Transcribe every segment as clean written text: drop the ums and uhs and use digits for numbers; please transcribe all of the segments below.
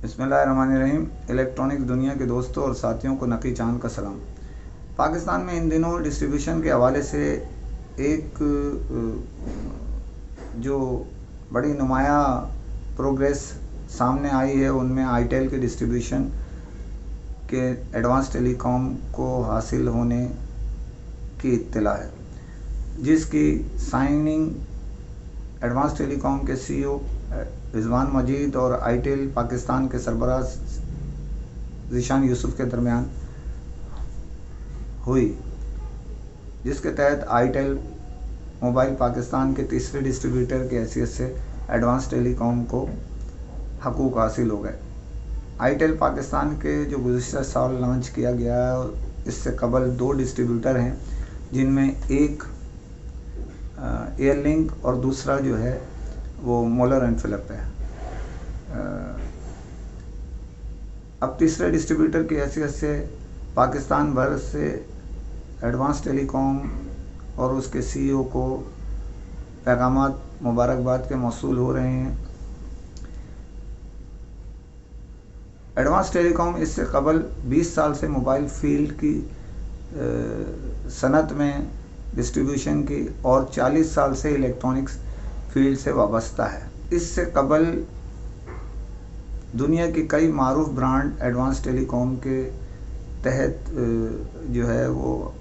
बिस्मिल्लाहिर्रहमानिर्रहीम। इलेक्ट्रॉनिक्स दुनिया के दोस्तों और साथियों को नकी चांद का सलाम। पाकिस्तान में इन दिनों डिस्ट्रीब्यूशन के हवाले से एक जो बड़ी नुमाया प्रोग्रेस सामने आई है, उनमें आईटेल के डिस्ट्रीब्यूशन के एडवांस टेलीकॉम को हासिल होने की इत्तला है, जिसकी साइनिंग एडवांस टेलीकॉम के सीईओ रिजवान मजीद और आईटेल पाकिस्तान के सरबराह ज़ीशान यूसुफ के दरमियान हुई, जिसके तहत आईटेल मोबाइल पाकिस्तान के तीसरे डिस्ट्रीब्यूटर की हैसियत से एडवांस टेलीकॉम को हकूक़ हासिल हो गए। आईटेल पाकिस्तान के जो गुज़िश्ता साल लॉन्च किया गया है, इससे कबल 2 डिस्ट्रीब्यूटर हैं, जिनमें एक एयरलिंक और दूसरा जो है वो मोलर एंड फिलिप है। अब तीसरे डिस्ट्रीब्यूटर की हैसियत से पाकिस्तान भर से एडवांस टेलीकॉम और उसके सीईओ को पैगामात मुबारकबाद के मौसूल हो रहे हैं। एडवांस टेलीकॉम इससे कबल 20 साल से मोबाइल फील्ड की सनत में डिस्ट्रीब्यूशन की और 40 साल से इलेक्ट्रॉनिक्स फील्ड से वाबस्ता है। इससे कबल दुनिया की कई मारूफ ब्रांड एडवांस टेलीकॉम के तहत जो है वो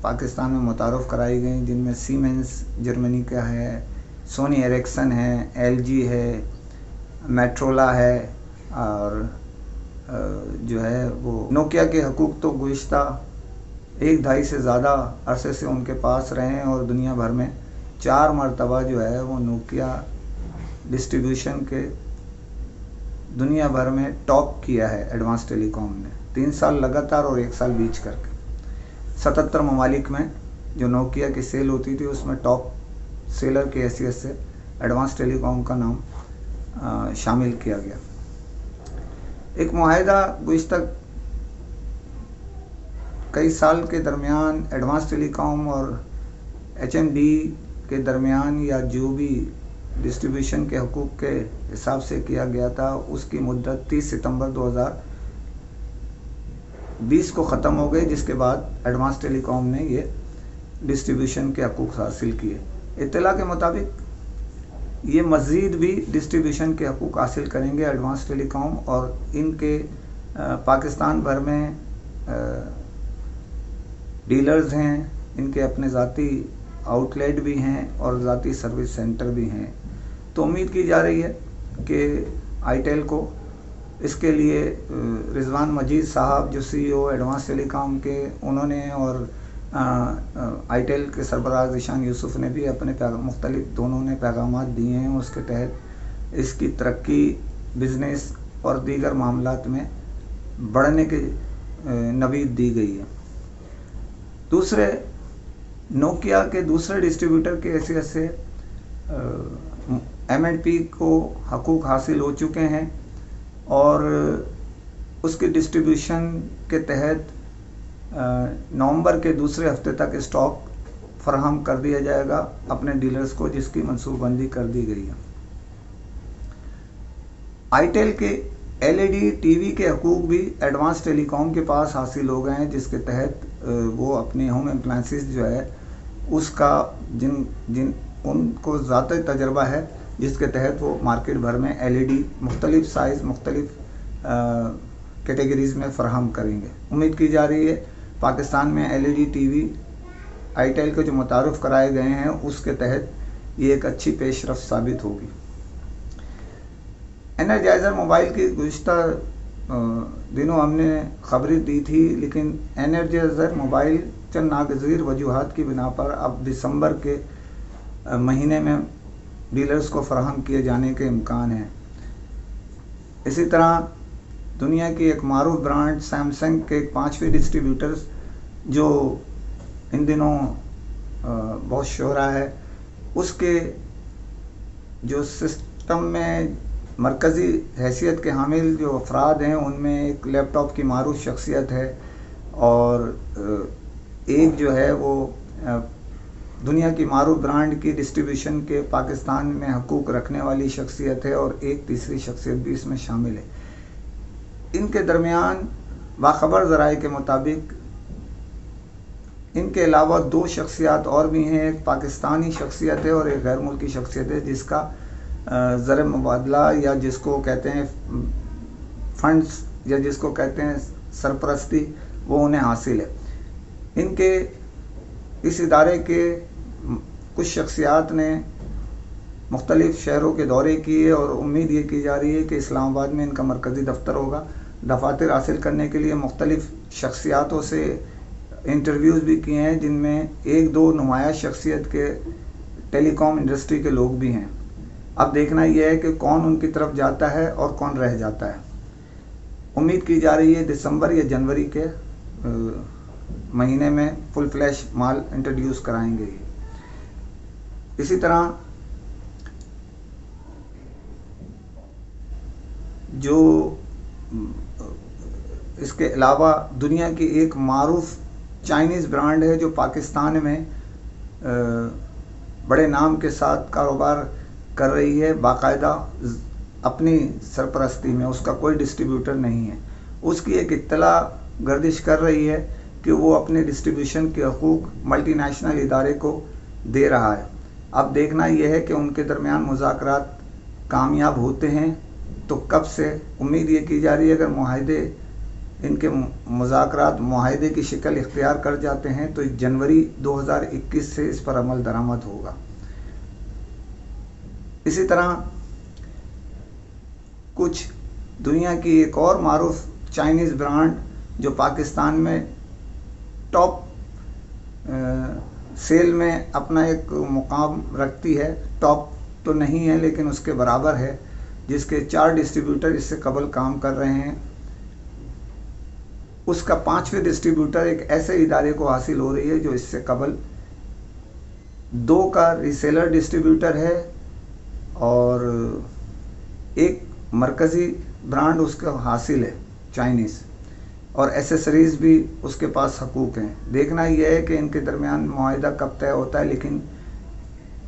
पाकिस्तान में मुतारफ़ कराई गई, जिनमें सीमेंस जर्मनी का है, सोनी एरिक्सन है, एलजी है, मेट्रोला है और जो है वो नोकिया के हकूक़ तो गुज़िश्ता 1 दहाई से ज़्यादा अरसे से उनके पास रहे हैं और दुनिया भर में 4 मरतबा जो है वो नोकिया डिस्ट्रीब्यूशन के दुनिया भर में टॉप किया है एडवांस टेलीकॉम ने। 3 साल लगातार और 1 साल बीच करके 77 ममालिक में जो नोकिया की सेल होती थी, उसमें टॉप सेलर की हैसियत से एडवांस टेलीकॉम का नाम शामिल किया गया। एक मुआहिदा गुज़िश्ता कई साल के दरमियान एडवांस टेलीकॉम और एचएमडी के दरमियान या जो भी डिस्ट्रीब्यूशन के हकूक़ के हिसाब से किया गया था, उसकी मुद्दत 30 सितंबर 2020 को ख़त्म हो गई, जिसके बाद एडवांस टेलीकॉम ने ये डिस्ट्रीब्यूशन के हकूक़ हासिल किए। इत्तला के मुताबिक ये मज़ीद भी डिस्ट्रीब्यूशन के हकूक़ हासिल करेंगे एडवांस टेलीकॉम, और इनके पाकिस्तान भर में डीलर्स हैं, इनके अपने ज़ाती आउटलेट भी हैं और ज़ाती सर्विस सेंटर भी हैं। तो उम्मीद की जा रही है कि आईटेल को इसके लिए रिजवान मजीद साहब जो सीईओ एडवांस टेलीकॉम के, उन्होंने और आईटेल के सरबराह ज़ीशान यूसुफ ने भी अपने मुख्तलिफ दोनों ने पैगामात दिए हैं। उसके तहत इसकी तरक्की, बिज़नेस और दीगर मामलात में बढ़ने की नवीद दी गई है। दूसरे नोकिया के दूसरे डिस्ट्रीब्यूटर की हैसियत से एम&पी को हकूक़ हासिल हो चुके हैं और उसकी डिस्ट्रीब्यूशन के तहत नवंबर के दूसरे हफ्ते तक स्टॉक फराहम कर दिया जाएगा अपने डीलर्स को, जिसकी मनसूबबंदी कर दी गई है। आईटेल के एलईडी टीवी के हकूक़ भी एडवांस टेलीकॉम के पास हासिल हो गए हैं, जिसके तहत वो अपने होम एप्लायंसेस जो है उसका उनको ज़्यादा तजर्बा है, जिसके तहत वो मार्केट भर में एलईडी मुख्तलिफ साइज़ मुख्तलिफ कैटेगरीज़ में फ़राहम करेंगे। उम्मीद की जा रही है पाकिस्तान में एलईडी टीवी आईटेल के जो मुतारफ़ कराए गए हैं, उसके तहत ये एक अच्छी पेशरफ़ साबित होगी। एनर्जाइज़र मोबाइल की गुज़िश्ता दिनों हमने खबरें दी थी, लेकिन एनर्जाइज़र मोबाइल चंद नागज़ीर वजूहात की बिना पर अब दिसंबर के महीने में डीलर्स को फराहम किए जाने के इम्कान हैं। इसी तरह दुनिया की एक मारूफ ब्रांड सैमसंग के 5वें डिस्ट्रीब्यूटर्स जो इन दिनों बहुत शोहरा है, उसके जो सिस्टम में मरकज़ी हैसियत के हामिल जो अफराद हैं, उनमें एक लैपटॉप की मारूफ शख्सियत है और एक जो है वो दुनिया की मारूफ ब्रांड की डिस्ट्रीब्यूशन के पाकिस्तान में हकूक़ रखने वाली शख्सियत है और एक तीसरी शख्सियत भी इसमें शामिल है। ان کے درمیان باخبر ذرائع کے مطابق ان کے علاوہ 2 شخصیات اور بھی ہیں، ایک پاکستانی شخصیت ہے اور ایک غیر ملکی شخصیت ہے جس کا زر مبادلہ یا جس کو کہتے ہیں فنڈز یا جس کو کہتے ہیں سرپرستی وہ انہیں حاصل ہے۔ ان کے اس ادارے کے کچھ شخصیات نے مختلف شہروں کے دورے کیے اور امید یہ کی جا رہی ہے کہ اسلام آباد میں ان کا مرکزی دفتر ہوگا۔ دفاتر حاصل کرنے کے لیے مختلف شخصیاتوں سے انٹرویوز بھی کیے ہیں، جن میں 1-2 نمایاں شخصیت کے ٹیلی کام انڈسٹری کے لوگ بھی ہیں۔ اب دیکھنا یہ ہے کہ کون ان کی طرف جاتا ہے اور کون رہ جاتا ہے۔ امید کی جا رہی ہے دسمبر یا جنوری کے مہینے میں فل فلیش مال انٹروڈیوس کرائیں گے۔ اسی طرح جو اس کے علاوہ دنیا کی ایک معروف چائنیز برانڈ ہے جو پاکستان میں بڑے نام کے ساتھ کاروبار کر رہی ہے، باقاعدہ اپنی سرپرستی میں، اس کا کوئی ڈسٹریبیوٹر نہیں ہے۔ اس کی ایک اطلاع گردش کر رہی ہے کہ وہ اپنے ڈسٹریبیوشن کے حقوق ملٹی نیشنل ادارے کو دے رہا ہے۔ اب دیکھنا یہ ہے کہ ان کے درمیان مذاکرات کامیاب ہوتے ہیں تو کب سے۔ امید یہ کی جا رہی ہے اگر معاہدے ان کے مذاکرات معاہدے کی شکل اختیار کر جاتے ہیں تو جنوری 2021 سے اس پر عمل درآمد ہوگا۔ اسی طرح کچھ دنیا کی ایک اور معروف چائنیز برانڈ جو پاکستان میں ٹاپ سیل میں اپنا ایک مقام رکھتی ہے، ٹاپ تو نہیں ہے لیکن اس کے برابر ہے، جس کے 4 ڈسٹریبیوٹر اس سے قبل کام کر رہے ہیں، اس کا 5ویں ڈسٹریبیوٹر ایک ایسے ادارے کو حاصل ہو رہی ہے جو اس سے قبل 2 کا ریسیلر ڈسٹریبیوٹر ہے اور ایک مرکزی برانڈ اس کا حاصل ہے چائنیز، اور ایسیسریز بھی اس کے پاس حقوق ہیں۔ دیکھنا یہ ہے کہ ان کے درمیان معاہدہ کب طے ہوتا ہے، لیکن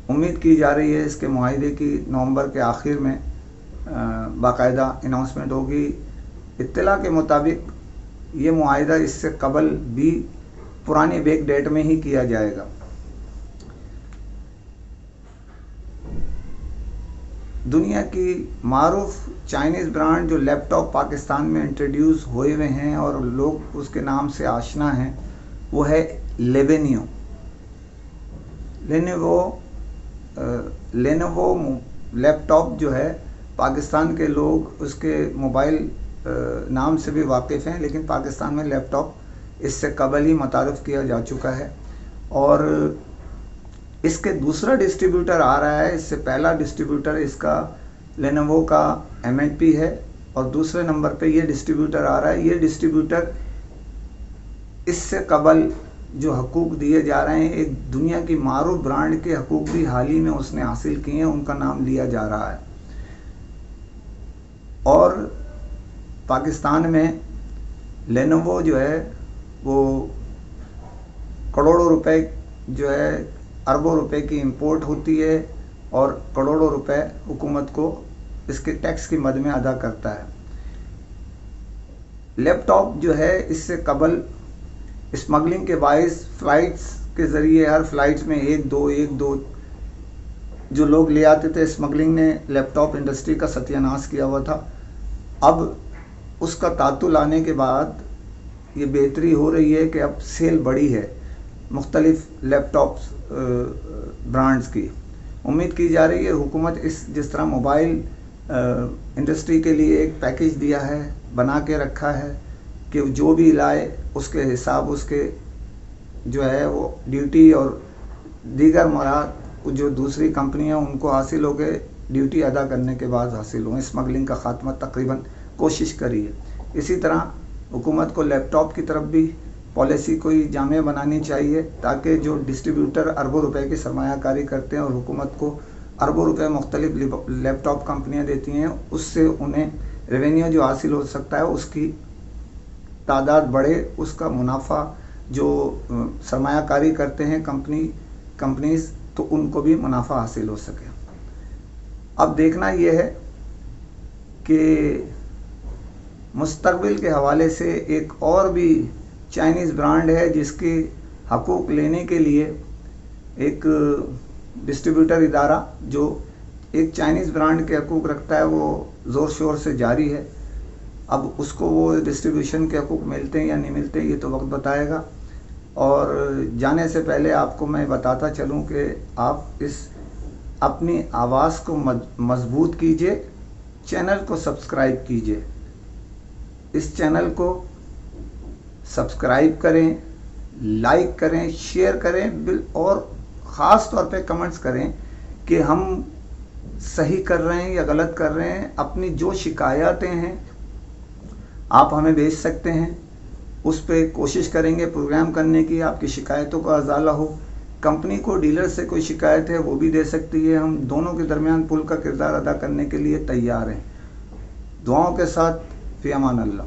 امید کی جا رہی ہے اس کے معاہدے کی نومبر کے آخر میں باقاعدہ اناؤنسمنٹ ہوگی۔ اطلاع کے مطابق یہ معاہدہ اس سے قبل بھی پرانے بیک ڈیٹ میں ہی کیا جائے گا۔ دنیا کی معروف چائنیز برانڈ جو لیپ ٹاپ پاکستان میں انٹروڈیوس ہوئے ہوئے ہیں اور لوگ اس کے نام سے آشنا ہیں وہ ہے لیونیو۔ لینوو لیپ ٹاپ جو ہے پاکستان کے لوگ اس کے موبائل نام سے بھی واقف ہیں، لیکن پاکستان میں لیپ ٹاپ اس سے قبل ہی متعارف کیا جا چکا ہے اور اس کے دوسرا ڈسٹریبیوٹر آ رہا ہے۔ اس سے پہلا ڈسٹریبیوٹر اس کا لینوو کا MNP ہے اور دوسرے نمبر پہ یہ ڈسٹریبیوٹر آ رہا ہے۔ یہ ڈسٹریبیوٹر اس سے قبل جو حقوق دیے جا رہے ہیں، ایک دنیا کی معروف برانڈ کے حقوق بھی حال ہی میں اس نے حاصل کیے ہیں، ان کا نام لیا جا رہا ہے۔ اور پاکستان میں لینوو جو ہے وہ کروڑوں روپے جو ہے اربوں روپے کی امپورٹ ہوتی ہے اور کروڑوں روپے حکومت کو اس کے ٹیکس کی مد میں ادا کرتا ہے۔ لیپ ٹاپ جو ہے اس سے قبل اسمگلنگ کے باعث فلائٹس کے ذریعے ہر فلائٹ میں ایک دو جو لوگ لے آتے تھے، اسمگلنگ نے لیپ ٹاپ انڈسٹری کا ستیہ ناش کیا ہوا تھا۔ اب اس کا تعطل آنے کے بعد یہ بہتری ہو رہی ہے کہ اب سیل بڑی ہے مختلف لیپ ٹاپس برانڈز کی۔ امید کی جا رہی ہے حکومت جس طرح موبائل انڈسٹری کے لیے ایک پیکیج دیا ہے، بنا کے رکھا ہے کہ جو بھی لائے اس کے حساب اس کے جو ہے وہ ڈیوٹی اور دیگر مراد جو دوسری کمپنیاں ان کو حاصل ہو کے ڈیوٹی ادا کرنے کے بعد حاصل ہوں۔ اسمگلنگ کا خاتمہ تقریباً کوشش کری ہے۔ اسی طرح حکومت کو لیپ ٹاپ کی طرف بھی پالیسی کوئی جامع بنانی چاہیے تاکہ جو ڈسٹریبیوٹر اربوں روپے کی سرمایہ کاری کرتے ہیں اور حکومت کو اربوں روپے مختلف لیپ ٹاپ کمپنیاں دیتی ہیں، اس سے انہیں ریونیو جو حاصل ہو سکتا ہے اس کی تعداد بڑھے، اس کا منافع جو سرمایہ کاری کرتے ہیں کمپنیز تو ان کو بھی منافع حاصل ہو سکے۔ اب دیکھنا یہ ہے کہ मुस्तकबिल के हवाले से एक और भी चाइनीज़ ब्रांड है जिसके हकूक़ लेने के लिए एक डिस्ट्रीब्यूटर इदारा जो एक चाइनीज़ ब्रांड के हकूक़ रखता है वो ज़ोर शोर से जारी है। अब उसको वो डिस्ट्रीब्यूशन के हकूक़ मिलते हैं या नहीं मिलते ये तो वक्त बताएगा। और जाने से पहले आपको मैं बताता चलूं कि आप इस अपनी आवाज़ को मजबूत कीजिए, चैनल को सब्सक्राइब कीजिए, इस चैनल को सब्सक्राइब करें, लाइक करें, शेयर करें और ख़ास तौर पे कमेंट्स करें कि हम सही कर रहे हैं या गलत कर रहे हैं। अपनी जो शिकायतें हैं आप हमें भेज सकते हैं, उस पे कोशिश करेंगे प्रोग्राम करने की, आपकी शिकायतों का अजाला हो। कंपनी को डीलर से कोई शिकायत है वो भी दे सकती है। हम दोनों के दरमियान पुल का किरदार अदा करने के लिए तैयार हैं। दुआओं के साथ, फ़ी अमान अल्लाह।